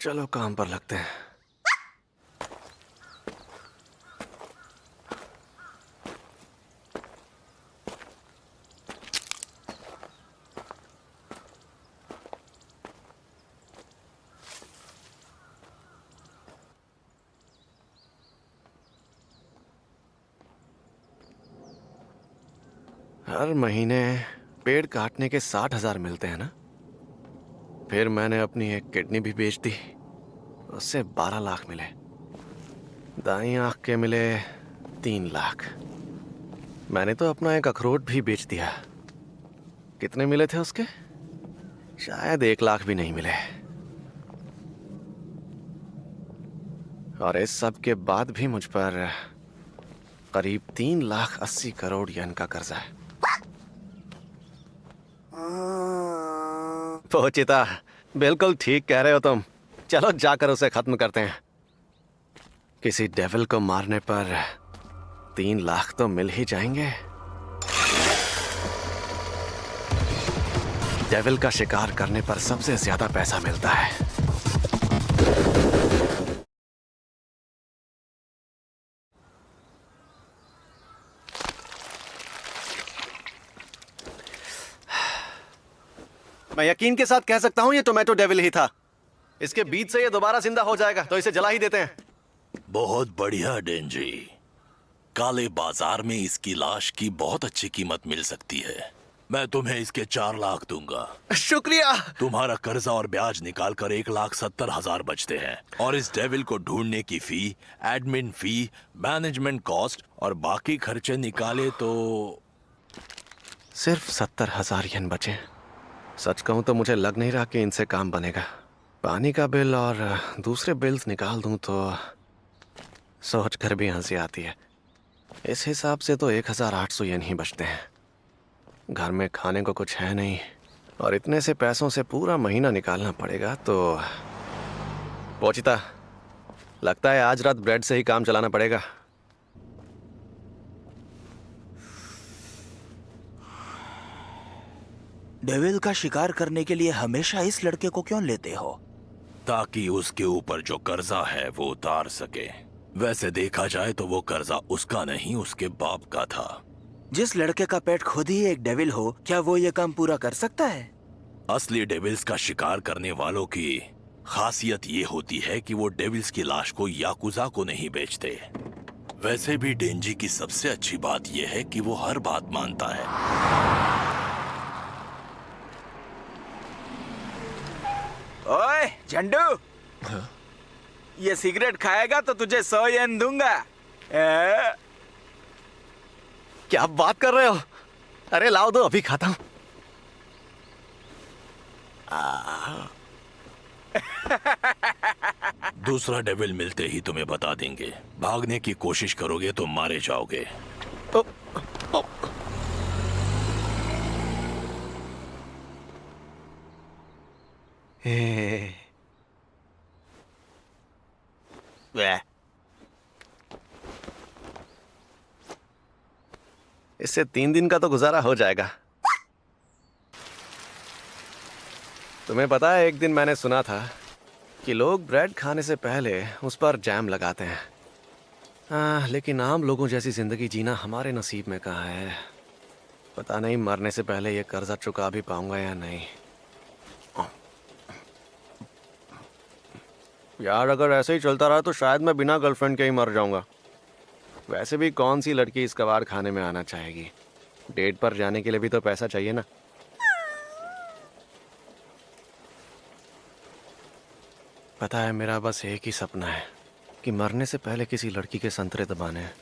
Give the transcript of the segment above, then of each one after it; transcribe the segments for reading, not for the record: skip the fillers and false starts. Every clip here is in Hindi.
चलो काम पर लगते हैं। हर महीने पेड़ काटने के 60,000 मिलते हैं ना। फिर मैंने अपनी एक किडनी भी बेच दी, उससे 12 लाख मिले। दाईं आंख के मिले 3 लाख। मैंने तो अपना एक अखरोट भी बेच दिया। कितने मिले थे उसके? शायद 1 लाख भी नहीं मिले। और इस सब के बाद भी मुझ पर करीब 3,80,00,000 येन का कर्जा है। पोचिता, बिल्कुल ठीक कह रहे हो तुम। चलो जाकर उसे खत्म करते हैं। किसी डेविल को मारने पर 3 लाख तो मिल ही जाएंगे। डेविल का शिकार करने पर सबसे ज्यादा पैसा मिलता है। मैं यकीन के साथ कह सकता हूं ये टोमेटो डेविल ही था। इसके बीच से ये दोबारा जिंदा हो जाएगा, तो इसे जला ही देते हैं। बहुत बढ़िया डेंजी। काले बाजार में इसकी लाश की बहुत अच्छी कीमत मिल सकती है। मैं तुम्हें इसके 4 लाख दूंगा। शुक्रिया। तुम्हारा कर्जा और ब्याज निकालकर 1,70,000 बचते हैं। और इस डेविल को ढूंढने की फी, एडमिन फी, मैनेजमेंट कॉस्ट और बाकी खर्चे निकाले तो सिर्फ 70,000 येन बचे। सच कहूं तो मुझे लग नहीं रहा कि इनसे काम बनेगा। पानी का बिल और दूसरे बिल्स निकाल दूं तो सोच कर भी हंसी आती है। इस हिसाब से तो 1,800 येन ही बचते हैं। घर में खाने को कुछ है नहीं और इतने से पैसों से पूरा महीना निकालना पड़ेगा। तो पोचिता, लगता है आज रात ब्रेड से ही काम चलाना पड़ेगा। डेविल का शिकार करने के लिए हमेशा इस लड़के को क्यों लेते हो? ताकि उसके ऊपर जो कर्जा है वो उतार सके। वैसे देखा जाए तो वो कर्जा उसका नहीं, उसके बाप का था। जिस लड़के का पेट खुद ही एक डेविल हो, क्या वो ये काम पूरा कर सकता है? असली डेविल्स का शिकार करने वालों की खासियत ये होती है कि वो डेविल्स की लाश को याकुजा को नहीं बेचते। वैसे भी डेंजी की सबसे अच्छी बात यह है कि वो हर बात मानता है। ओए झंडू, ये सिगरेट खाएगा तो तुझे 100 येन दूंगा। क्या बात कर रहे हो? अरे लाओ दो, अभी खाता हूं। दूसरा डेविल मिलते ही तुम्हें बता देंगे। भागने की कोशिश करोगे तो मारे जाओगे। ओ, ओ। इससे 3 दिन का तो गुजारा हो जाएगा। तुम्हें पता है, एक दिन मैंने सुना था कि लोग ब्रेड खाने से पहले उस पर जैम लगाते हैं। लेकिन आम लोगों जैसी जिंदगी जीना हमारे नसीब में कहाँ है। पता नहीं मरने से पहले ये कर्जा चुका भी पाऊंगा या नहीं। यार, अगर ऐसे ही चलता रहा तो शायद मैं बिना गर्लफ्रेंड के ही मर जाऊंगा। वैसे भी कौन सी लड़की इस कबाड़ खाने में आना चाहेगी? डेट पर जाने के लिए भी तो पैसा चाहिए ना। पता है, मेरा बस एक ही सपना है कि मरने से पहले किसी लड़की के संतरे दबाने हैं।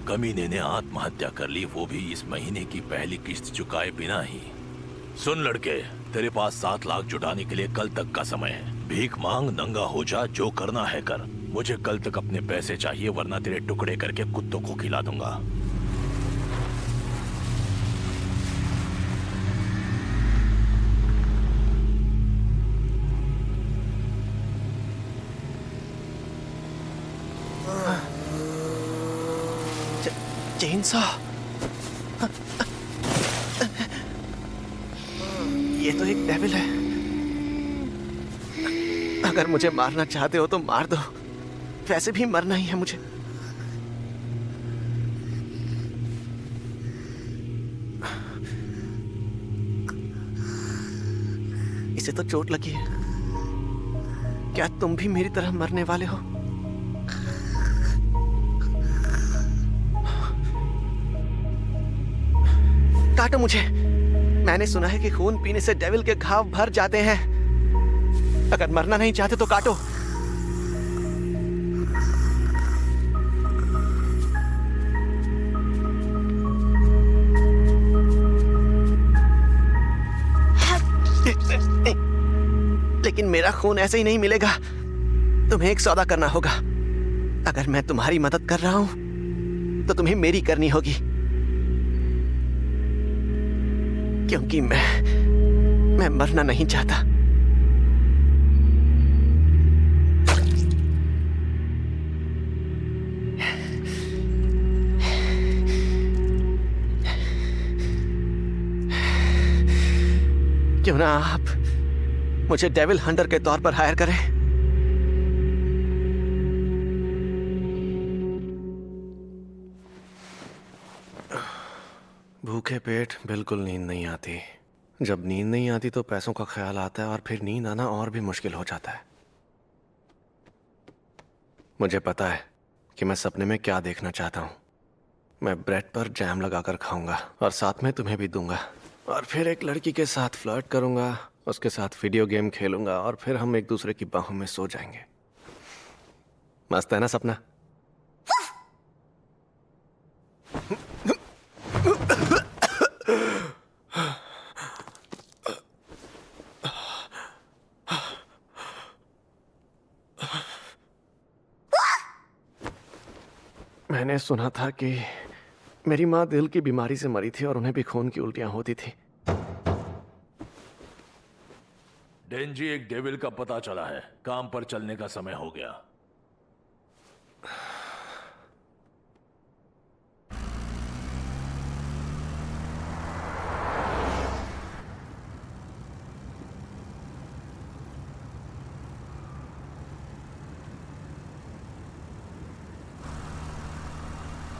कमीने ने आत्महत्या कर ली, वो भी इस महीने की पहली किस्त चुकाए बिना ही। सुन लड़के, तेरे पास 7 लाख जुटाने के लिए कल तक का समय है। भीख मांग, नंगा हो जा, जो करना है कर। मुझे कल तक अपने पैसे चाहिए, वरना तेरे टुकड़े करके कुत्तों को खिला दूंगा। चेनसॉ। ये तो एक डेविल है। अगर मुझे मारना चाहते हो तो मार दो, वैसे भी मरना ही है मुझे। इसे तो चोट लगी है। क्या तुम भी मेरी तरह मरने वाले हो? काटो मुझे। मैंने सुना है कि खून पीने से डेविल के घाव भर जाते हैं। अगर मरना नहीं चाहते तो काटो। लेकिन मेरा खून ऐसे ही नहीं मिलेगा। तुम्हें एक सौदा करना होगा। अगर मैं तुम्हारी मदद कर रहा हूं तो तुम्हें मेरी करनी होगी, क्योंकि मैं मरना नहीं चाहता। क्यों ना आप मुझे डेविल हंटर के तौर पर हायर करें? भूखे पेट बिल्कुल नींद नहीं आती। जब नींद नहीं आती तो पैसों का ख्याल आता है, और फिर नींद आना और भी मुश्किल हो जाता है। मुझे पता है कि मैं सपने में क्या देखना चाहता हूँ। मैं ब्रेड पर जैम लगाकर खाऊंगा और साथ में तुम्हें भी दूंगा, और फिर एक लड़की के साथ फ्लर्ट करूंगा, उसके साथ वीडियो गेम खेलूंगा, और फिर हम एक दूसरे की बाहों में सो जाएंगे। मस्त है ना सपना? मैंने सुना था कि मेरी माँ दिल की बीमारी से मरी थी और उन्हें भी खून की उल्टियां होती थी। डेंजी, एक डेविल का पता चला है। काम पर चलने का समय हो गया।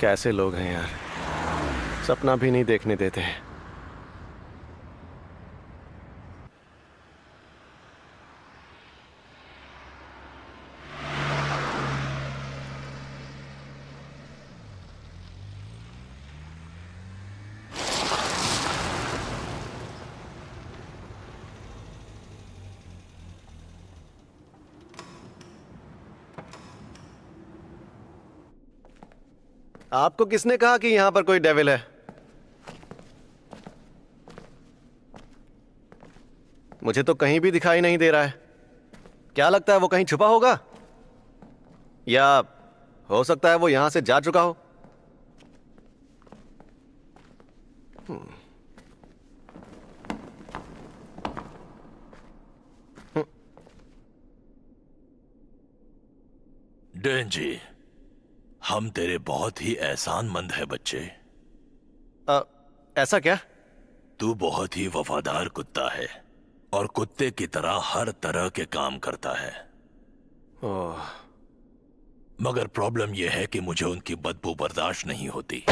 कैसे लोग हैं यार, सपना भी नहीं देखने देते हैं। आपको किसने कहा कि यहां पर कोई डेविल है? मुझे तो कहीं भी दिखाई नहीं दे रहा है। क्या लगता है वो कहीं छुपा होगा? या हो सकता है वो यहां से जा चुका हो। डेंजी, हम तेरे बहुत ही एहसानमंद है बच्चे। ऐसा क्या? तू बहुत ही वफादार कुत्ता है और कुत्ते की तरह हर तरह के काम करता है। ओह, मगर प्रॉब्लम यह है कि मुझे उनकी बदबू बर्दाश्त नहीं होती।